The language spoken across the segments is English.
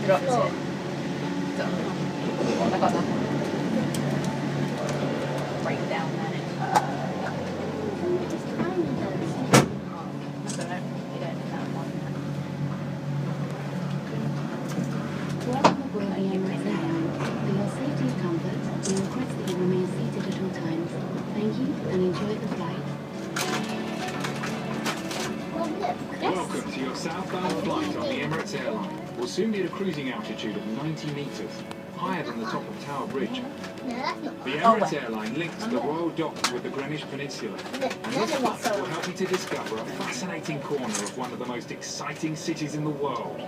dropped it. I got that. Break down then. I don't know. You don't need that one. Welcome aboard the Emirates Air Line. For your safety and comfort, we request that you remain seated at all times. Thank you and enjoy the flight. Welcome to your southbound flight on the Emirates Air Line. We'll soon be at a cruising altitude of 90 metres, higher than the top of Tower Bridge. The Emirates Air Line links the Royal Docks with the Greenwich Peninsula, and this flight will help you to discover a fascinating corner of one of the most exciting cities in the world.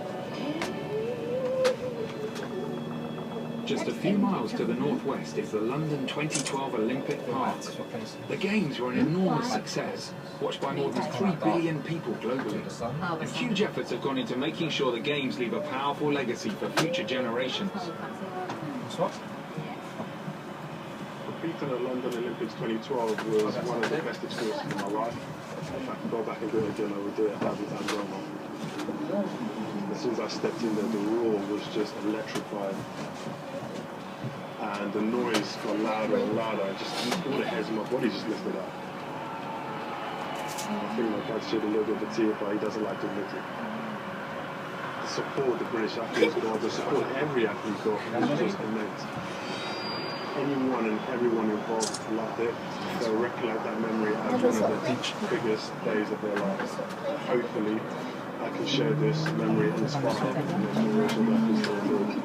Just a few miles to the northwest is the London 2012 Olympic Park. The Games were an enormous success, watched by more than 3 billion people globally. And huge efforts have gone into making sure the Games leave a powerful legacy for future generations. Competing at London Olympics 2012 was one of the best experiences of my life. If I could go back and do it again, I would do it 1,000 times over. As soon as I stepped in there, the roar was just electrifying. And the noise got louder and louder, and just all the hairs in my body just lifted up. I think my dad shed a little bit of a tear, but he doesn't like to admit it. The support the British athletes got, the support every athlete got, was just immense. Anyone and everyone involved loved it. They'll recollect that memory as one of the biggest days of their lives. Hopefully, I can share this memory and inspire the next generation of athletes going forward.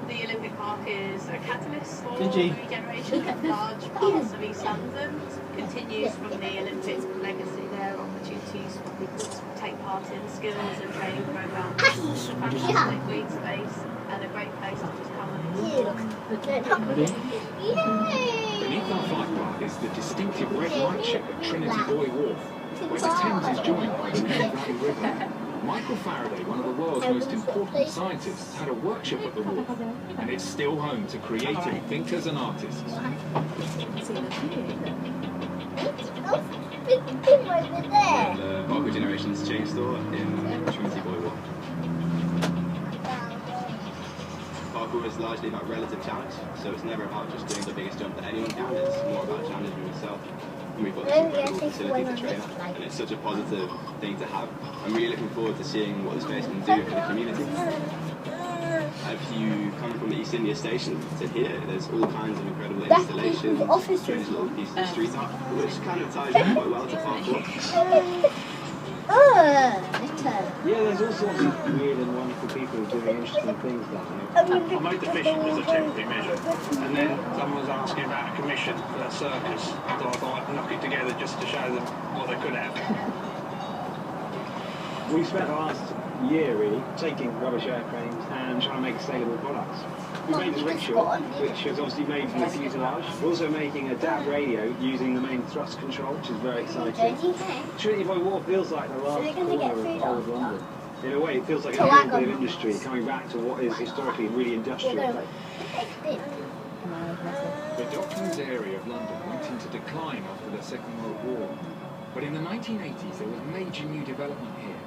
The Olympic Park is a catalyst for regeneration of large parts of East London. Continues from the Olympic legacy. There are opportunities for people to take part in skills and training programs. Fantastic green space and a great place to just come and Beneath our flight path is the distinctive red lightship at Trinity Buoy Wharf, where the Thames is joined by the Mykeiren River. Michael Faraday, one of the world's most important scientists, had a workshop at the wharf, and it's still home to creative thinkers and artists. The Parkour Generations chain store in Trinity Buoy Wharf. Parkour is largely about relative challenge, so it's never about just doing the biggest jump that anyone can, it's more about challenging yourself. And we've got this incredible facility to train at, and it's such a positive thing to have. I'm really looking forward to seeing what the space can do for the community. If you come from the East India Station to here, there's all kinds of incredible installations, strange little pieces of street art, which kind of ties in quite well to parkour. Yeah, there's all sorts of weird and wonderful people doing interesting things down here. I made the fish as a temporary measure, and then someone was asking about a commission for a circus, so I thought I'd knock it together just to show them what they could have. We spent the last year really taking rubbish airplanes and trying to make saleable products. We made this rickshaw, which is obviously made from the fuselage. We're also making a DAB radio using the main thrust control, which is very exciting. Trinity Buoy Wharf feels like the last corner of old London. In a way, it feels like a little bit of industry coming back to what is historically a really industrial place. The Docklands area of London went into decline after the Second World War, but in the 1980s there was major new development here,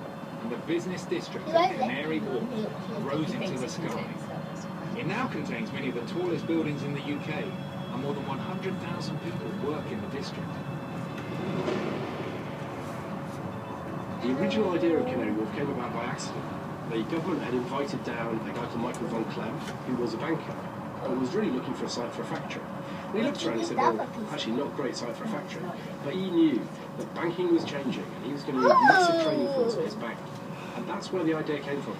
and the business district of Canary Wharf rose into the sky. It now contains many of the tallest buildings in the UK, and more than 100,000 people work in the district. The original idea of Canary Wharf came about by accident. The government had invited down a guy called Michael von Clem, who was a banker, and was really looking for a site for a factory. And he looked around and said, well, actually not a great site for a factory. But he knew that banking was changing, and he was going to need massive training funds for his bank. And that's where the idea came from.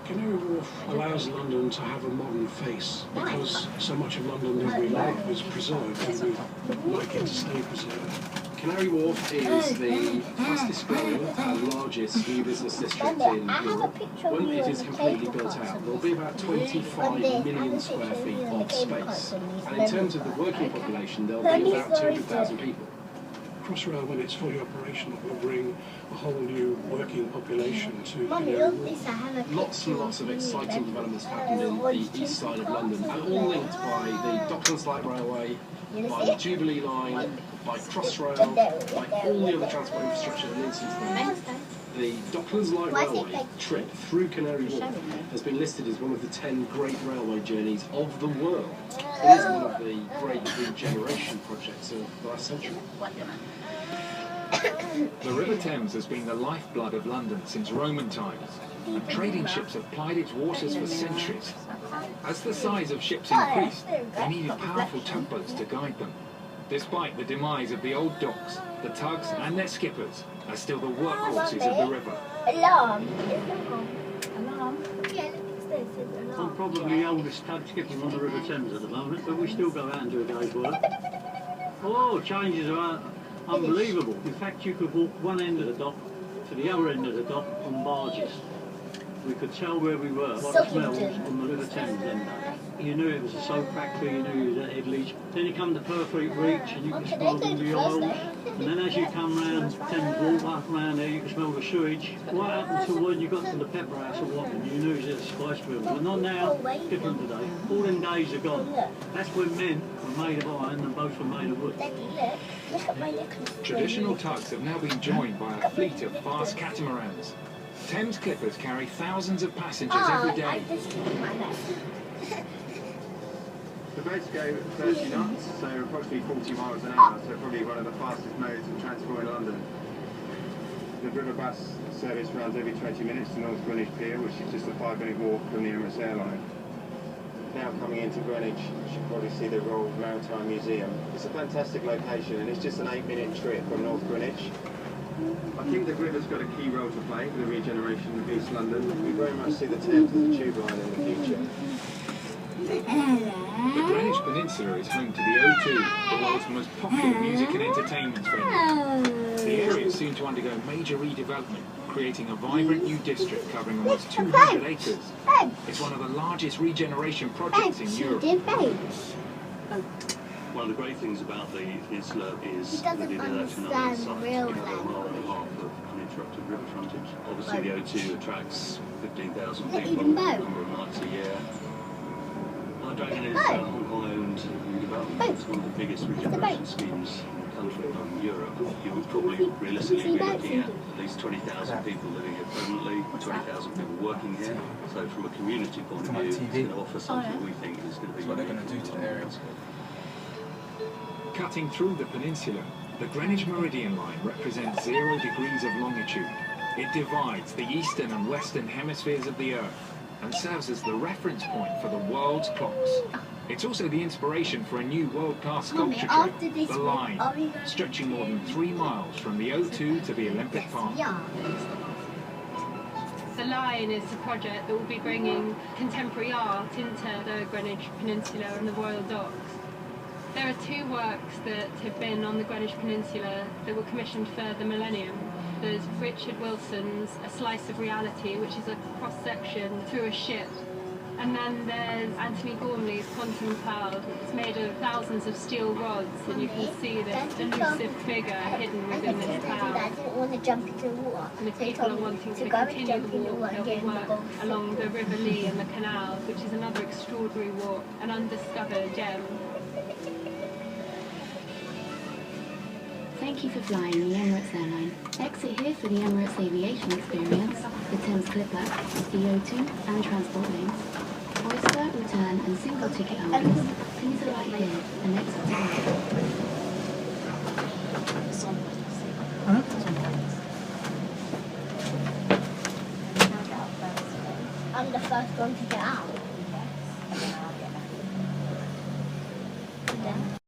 Canary Wharf allows London to have a modern face because so much of London that we love is preserved and we like it to stay preserved. Canary Wharf is the fastest growing and largest new business district in Europe. When it is completely built out, there will be about 25 million square feet of space. And in terms of the working population, there will be about 200,000 people. Crossrail, when it's fully operational, will bring a whole new working population to Canary Wharf. Lots and lots of exciting developments happened in the east side of London, and all linked by the Docklands Light Railway, by the Jubilee Line, by Crossrail, by all the other transport infrastructure that links into them. The Docklands Light Railway trip through Canary Wharf has been listed as one of the 10 great railway journeys of the world. It is one of the great regeneration projects of the last century. The River Thames has been the lifeblood of London since Roman times, and trading ships have plied its waters for centuries. As the size of ships increased, they needed powerful tugboats to guide them. Despite the demise of the old docks, the tugs and their skippers are still the workhorses of the river. Alarm. I'm probably the oldest tug skipper on the River Thames at the moment, but we still go out and do a day's work. Oh, changes are unbelievable. In fact, you could walk one end of the dock to the other end of the dock on barges. We could tell where we were, what the smell was on the River Thames then. You knew it was a soap factory, you knew it was at Headleach. Then you come to Purfleet Reach and you could smell all the oils. And then as you come round Thames Walk, up round there, you could smell the sewage. Right up until when you got to the Pepper House of Watton, you knew it was a spice mill. But not now, different today. All them days are gone. That's when men were made of iron and boats were made of wood. Traditional tugs have now been joined by a fleet of fast catamarans. Thames clippers carry thousands of passengers every day. The boats go 30 knots, so approximately 40 miles an hour, so probably one of the fastest modes of transport in London. The river bus service runs every 20 minutes to North Greenwich Pier, which is just a 5-minute walk from the Emirates Air Line. Now coming into Greenwich, you should probably see the Royal Maritime Museum. It's a fantastic location, and it's just an 8-minute trip from North Greenwich. I think the river's got a key role to play for the regeneration of East London. We very much see the Thames as a tube line in the future. The Greenwich Peninsula is home to the O2, the world's most popular music and entertainment venue. The area is soon to undergo major redevelopment, creating a vibrant new district covering almost 200 acres. It's one of the largest regeneration projects in Europe. One of the great things about the peninsula is that it is actually another site. We have a mile and a half of uninterrupted river frontage. Obviously the O2 attracts 15,000 people a number of nights a year. Dragon is a Hong Kong-owned redevelopment. It's one of the biggest regeneration schemes in the country, in Europe. You would probably realistically be looking at least 20,000 people living here permanently, 20,000 people working here. So from a community point of view, it's going to offer something we think is going to be unique to the area. Cutting through the peninsula, the Greenwich Meridian line represents 0 degrees of longitude. It divides the eastern and western hemispheres of the Earth and serves as the reference point for the world's clocks. It's also the inspiration for a new world-class sculpture trail, the Line, stretching more than 3 miles from the O2 to the Olympic Park. The Line is a project that will be bringing contemporary art into the Greenwich Peninsula and the Royal Docks. There are 2 works that have been on the Greenwich Peninsula that were commissioned for the millennium. There's Richard Wilson's A Slice of Reality, which is a cross-section through a ship. And then there's Anthony Gormley's Quantum Cloud. It's made of thousands of steel rods, and you can see this elusive figure hidden within this cloud. I didn't want to jump into the water. And if people are wanting to continue the walk, they'll work along the River Lee and the canals, which is another extraordinary walk, an undiscovered gem. Thank you for flying the Emirates Air Line. Exit here for the Emirates Aviation Experience, the Thames Clipper, the O2 and transport lanes. Oyster, return and single ticket holders, please alight here and exit to right. I'm the first one to get out.